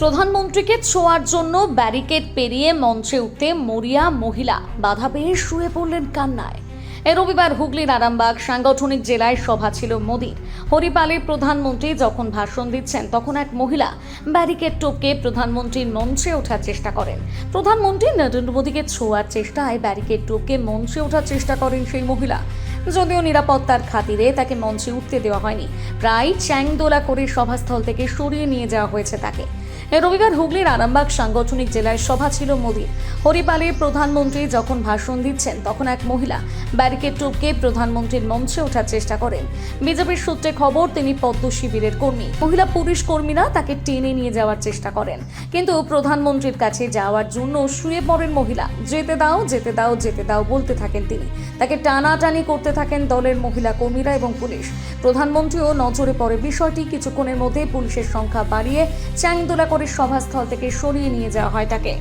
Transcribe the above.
প্রধানমন্ত্রীকে ছোঁয়ার জন্য ব্যারিকেড পেরিয়ে মঞ্চে উঠতে মরিয়া মহিলা বাধা পেয়ে শুয়ে পড়লেন কান্নায়। রবিবার হুগলির আরামবাগ সাংগঠনিক জেলায় সভা ছিল মোদির। হরিপালে প্রধানমন্ত্রী যখন ভাষণ দিচ্ছেন তখন এক মহিলা ব্যারিকেড টপকে প্রধানমন্ত্রীর মঞ্চে ওঠার চেষ্টা করেন। প্রধানমন্ত্রী নরেন্দ্র মোদীকে ছোঁয়ার চেষ্টায় ব্যারিকেড টপকে মঞ্চে ওঠার চেষ্টা করেন সেই মহিলা। যদিও নিরাপত্তার খাতিরে তাকে মঞ্চে উঠতে দেওয়া হয়নি, প্রায় চ্যাংদোলা করে সভাস্থল থেকে সরিয়ে নিয়ে যাওয়া হয়েছে তাকে। রবিবার হুগলির আরামবাগ সাংগঠনিক জেলায় সভা ছিল মোদির। হরিপালে প্রধানমন্ত্রী যখন ভাষণ দিচ্ছেন তখন এক মহিলা ব্যারিকেড টপকে প্রধানমন্ত্রীর মঞ্চে ওঠার চেষ্টা করেন। বিজেপির সূত্রে খবর, তিনি পদ্ম শিবিরের কর্মী। মহিলা পুলিশ কর্মীরা তাকে টেনে নিয়ে যাওয়ার চেষ্টা করেন, কিন্তু প্রধানমন্ত্রীর কাছে যাওয়ার জন্য শুয়ে পড়েন মহিলা। যেতে দাও, যেতে দাও, যেতে দাও বলতে থাকেন তিনি। তাকে টানাটানি করতে থাকেন দলের মহিলা কর্মীরা এবং পুলিশ। প্রধানমন্ত্রীও নজরে পড়ে বিষয়টি। কিছুক্ষণের মধ্যে পুলিশের সংখ্যা বাড়িয়ে চ্যাংদোলা করে সভাস্থল থেকে সরিয়ে নিয়ে যাওয়া হয় তাকে।